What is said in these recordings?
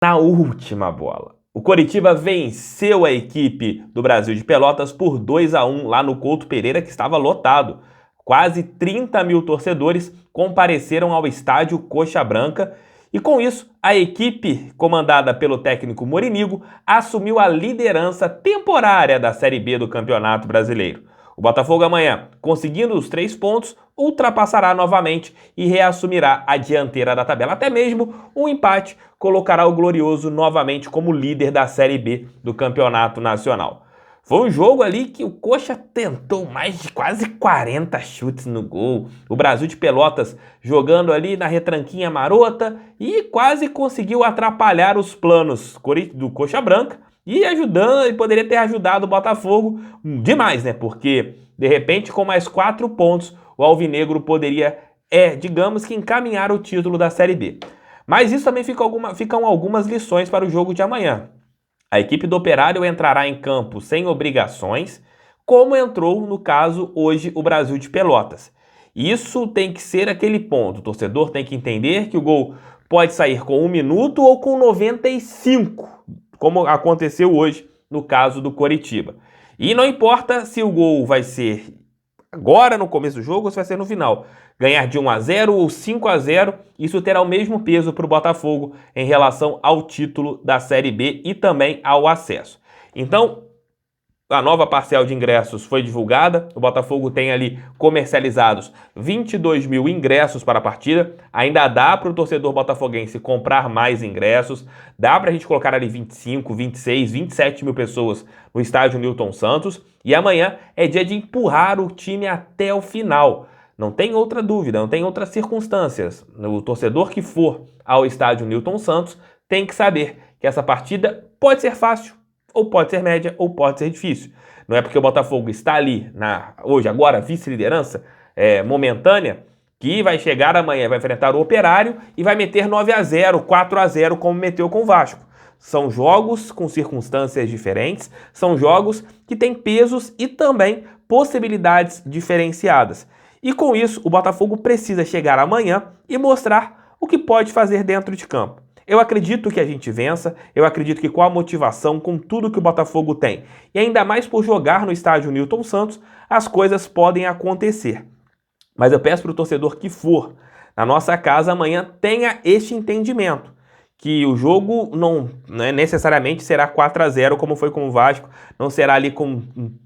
Na última bola, o Coritiba venceu a equipe do Brasil de Pelotas por 2-1 lá no Couto Pereira, que estava lotado. Quase 30 mil torcedores compareceram ao estádio Coxa Branca e, com isso, a equipe comandada pelo técnico Morinigo assumiu a liderança temporária da Série B do Campeonato Brasileiro. O Botafogo amanhã, conseguindo os 3 pontos, ultrapassará novamente e reassumirá a dianteira da tabela. Até mesmo um empate colocará o Glorioso novamente como líder da Série B do Campeonato Nacional. Foi um jogo ali que o Coxa tentou mais de quase 40 chutes no gol. O Brasil de Pelotas jogando ali na retranquinha marota e quase conseguiu atrapalhar os planos do Coxa Branca e poderia ter ajudado o Botafogo demais, né? Porque, de repente, com mais 4 pontos, o Alvinegro poderia, digamos que, encaminhar o título da Série B. Mas isso também ficam algumas lições para o jogo de amanhã. A equipe do Operário entrará em campo sem obrigações, como entrou, no caso, hoje o Brasil de Pelotas. Isso tem que ser aquele ponto. O torcedor tem que entender que o gol pode sair com 1 minuto ou com 95, como aconteceu hoje no caso do Coritiba. E não importa se o gol vai ser agora no começo do jogo ou se vai ser no final. Ganhar de 1-0 ou 5-0, isso terá o mesmo peso para o Botafogo em relação ao título da Série B e também ao acesso. Então, a nova parcial de ingressos foi divulgada, o Botafogo tem ali comercializados 22 mil ingressos para a partida, ainda dá para o torcedor botafoguense comprar mais ingressos, dá para a gente colocar ali 25, 26, 27 mil pessoas no estádio Newton Santos, e amanhã é dia de empurrar o time até o final. Não tem outra dúvida, não tem outras circunstâncias. O torcedor que for ao estádio Newton Santos tem que saber que essa partida pode ser fácil, ou pode ser média, ou pode ser difícil. Não é porque o Botafogo está ali, hoje, agora, vice-liderança momentânea, que vai chegar amanhã, vai enfrentar o Operário e vai meter 9-0, 4-0, como meteu com o Vasco. São jogos com circunstâncias diferentes, são jogos que têm pesos e também possibilidades diferenciadas. E com isso, o Botafogo precisa chegar amanhã e mostrar o que pode fazer dentro de campo. Eu acredito que a gente vença, eu acredito que com a motivação, com tudo que o Botafogo tem, e ainda mais por jogar no estádio Newton Santos, as coisas podem acontecer. Mas eu peço para o torcedor que for na nossa casa amanhã tenha este entendimento, que o jogo não necessariamente será 4-0 como foi com o Vasco, não será ali com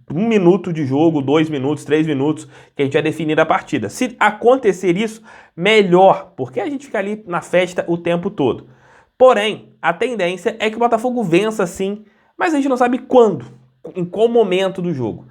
1 minuto de jogo, 2 minutos, 3 minutos que a gente vai definir a partida. Se acontecer isso, melhor, porque a gente fica ali na festa o tempo todo. Porém, a tendência é que o Botafogo vença sim, mas a gente não sabe quando, em qual momento do jogo.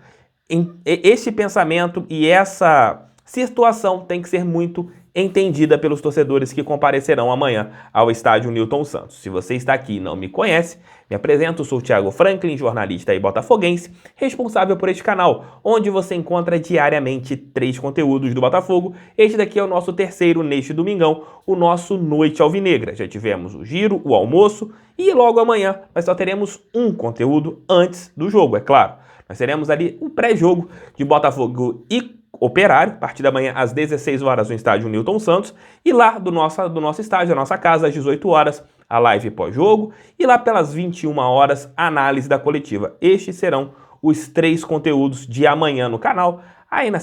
Este pensamento e essa situação tem que ser muito entendida pelos torcedores que comparecerão amanhã ao estádio Newton Santos. Se você está aqui e não me conhece, me apresento, sou o Thiago Franklin, jornalista e botafoguense, responsável por este canal, onde você encontra diariamente 3 conteúdos do Botafogo. Este daqui é o nosso terceiro neste domingão, o nosso Noite Alvinegra. Já tivemos o giro, o almoço e logo amanhã nós só teremos um conteúdo antes do jogo, é claro. Nós teremos ali um pré-jogo de Botafogo e Operário, a partir da manhã às 16 horas no estádio Newton Santos, e lá do nosso estádio, da nossa casa, às 18 horas, a live pós-jogo, e lá pelas 21 horas, a análise da coletiva. Estes serão os 3 conteúdos de amanhã no canal. Aí na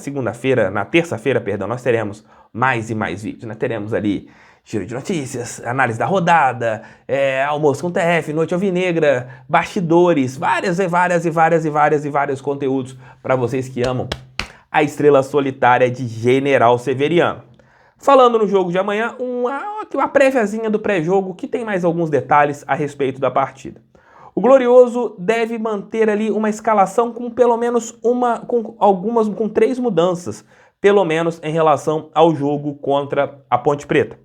terça-feira, nós teremos mais e mais vídeos, né? Teremos ali giro de notícias, análise da rodada, almoço com TF, Noite Alvinegra, bastidores, vários conteúdos para vocês que amam a estrela solitária de General Severiano. Falando no jogo de amanhã, uma préviazinha do pré-jogo que tem mais alguns detalhes a respeito da partida. O Glorioso deve manter ali uma escalação com pelo menos com 3 mudanças, pelo menos em relação ao jogo contra a Ponte Preta.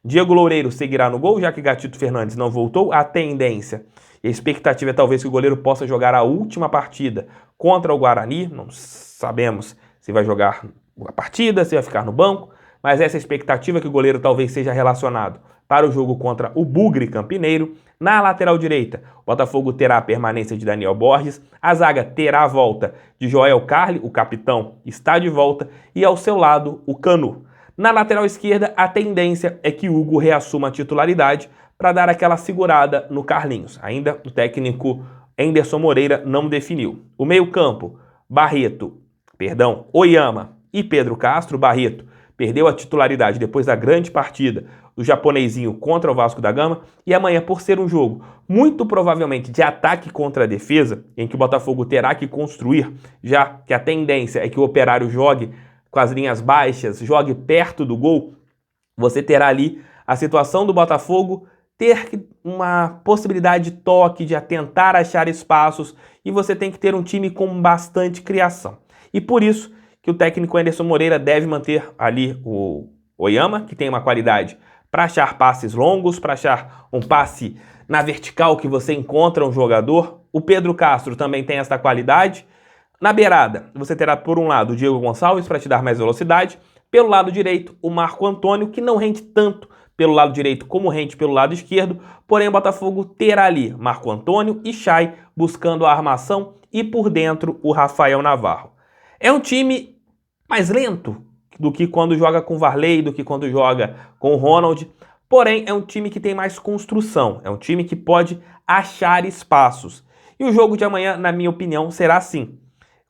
Diego Loureiro seguirá no gol, já que Gatito Fernandes não voltou. A tendência e a expectativa é talvez que o goleiro possa jogar a última partida contra o Guarani. Não sabemos se vai jogar a partida, se vai ficar no banco, mas essa expectativa é que o goleiro talvez seja relacionado para o jogo contra o Bugre Campineiro. Na lateral direita, o Botafogo terá a permanência de Daniel Borges, a zaga terá a volta de Joel Carli, o capitão está de volta, e ao seu lado o Canu. Na lateral esquerda, a tendência é que Hugo reassuma a titularidade para dar aquela segurada no Carlinhos. Ainda o técnico Anderson Moreira não definiu. O meio-campo, Oyama e Pedro Castro. Barreto perdeu a titularidade depois da grande partida do japonesinho contra o Vasco da Gama, e amanhã, por ser um jogo muito provavelmente de ataque contra a defesa, em que o Botafogo terá que construir, já que a tendência é que o Operário jogue com as linhas baixas, jogue perto do gol, você terá ali a situação do Botafogo ter uma possibilidade de toque, de tentar achar espaços, e você tem que ter um time com bastante criação. E por isso que o técnico Anderson Moreira deve manter ali o Oyama, que tem uma qualidade para achar passes longos, para achar um passe na vertical que você encontra um jogador. O Pedro Castro também tem essa qualidade. Na beirada, você terá por um lado o Diego Gonçalves para te dar mais velocidade. Pelo lado direito, o Marco Antônio, que não rende tanto pelo lado direito como rende pelo lado esquerdo. Porém, o Botafogo terá ali Marco Antônio e Chay buscando a armação, e por dentro o Rafael Navarro. É um time mais lento do que quando joga com Varley, do que quando joga com o Ronald. Porém, é um time que tem mais construção. É um time que pode achar espaços. E o jogo de amanhã, na minha opinião, será assim.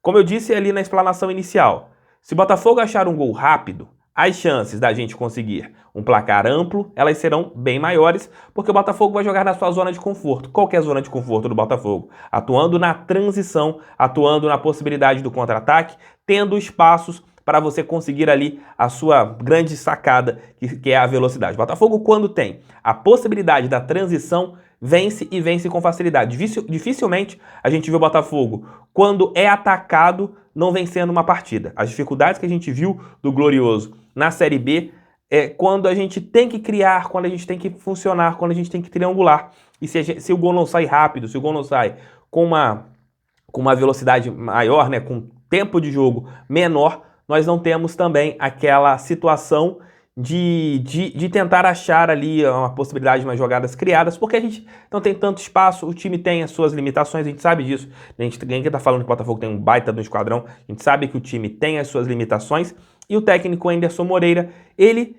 Como eu disse ali na explanação inicial, se o Botafogo achar um gol rápido, as chances da gente conseguir um placar amplo, elas serão bem maiores, porque o Botafogo vai jogar na sua zona de conforto. Qual que é a zona de conforto do Botafogo? Atuando na transição, atuando na possibilidade do contra-ataque, tendo espaços para você conseguir ali a sua grande sacada, que é a velocidade. O Botafogo, quando tem a possibilidade da transição, vence e vence com facilidade. Dificilmente a gente vê o Botafogo, quando é atacado, não vencendo uma partida. As dificuldades que a gente viu do Glorioso na Série B é quando a gente tem que criar, quando a gente tem que funcionar, quando a gente tem que triangular. E se o gol não sai rápido, se o gol não sai com uma velocidade maior, né, com tempo de jogo menor, nós não temos também aquela situação de tentar achar ali uma possibilidade de umas jogadas criadas, porque a gente não tem tanto espaço, o time tem as suas limitações, a gente sabe disso. Ninguém que está falando que o Botafogo tem um baita no esquadrão, a gente sabe que o time tem as suas limitações, e o técnico Anderson Moreira, ele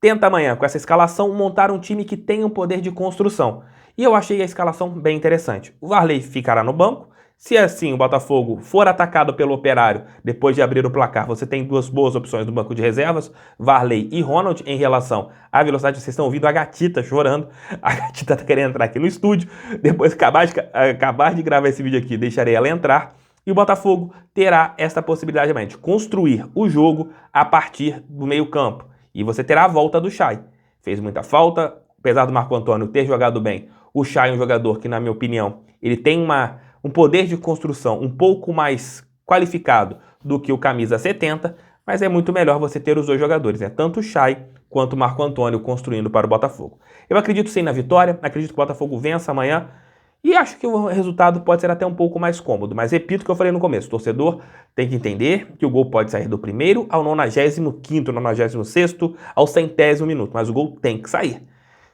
tenta amanhã, com essa escalação, montar um time que tenha um poder de construção. E eu achei a escalação bem interessante. O Varley ficará no banco. Se assim o Botafogo for atacado pelo Operário depois de abrir o placar, você tem duas boas opções no banco de reservas, Varley e Ronald, em relação à velocidade. Vocês estão ouvindo a gatita chorando, a gatita está querendo entrar aqui no estúdio, depois que acabar de gravar esse vídeo aqui, deixarei ela entrar, e o Botafogo terá essa possibilidade também de construir o jogo a partir do meio campo, e você terá a volta do Chay. Fez muita falta, apesar do Marco Antônio ter jogado bem, o Chay é um jogador que, na minha opinião, ele tem um poder de construção um pouco mais qualificado do que o camisa 70, mas é muito melhor você ter os dois jogadores, né? Tanto o Chay quanto o Marco Antônio construindo para o Botafogo. Eu acredito sim na vitória, acredito que o Botafogo vença amanhã, e acho que o resultado pode ser até um pouco mais cômodo, mas repito o que eu falei no começo, o torcedor tem que entender que o gol pode sair do primeiro ao 95º, 96º, ao 100º minuto, mas o gol tem que sair.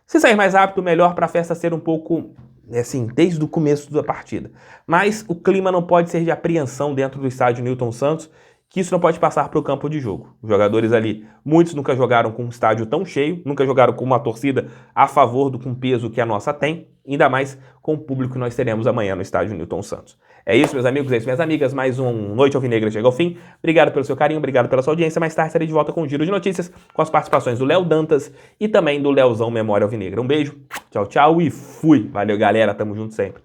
Se sair mais rápido, melhor para a festa ser um pouco, assim, desde o começo da partida. Mas o clima não pode ser de apreensão dentro do estádio Newton Santos, que isso não pode passar para o campo de jogo. Os jogadores ali, muitos nunca jogaram com um estádio tão cheio, nunca jogaram com uma torcida a favor com o peso que a nossa tem, ainda mais com o público que nós teremos amanhã no estádio Newton Santos. É isso, meus amigos, é isso, minhas amigas, mais um Noite Alvinegra chega ao fim. Obrigado pelo seu carinho, obrigado pela sua audiência. Mais tarde estarei de volta com um giro de notícias, com as participações do Léo Dantas e também do Leozão Memória Alvinegra. Um beijo, tchau, tchau e fui! Valeu, galera, tamo junto sempre.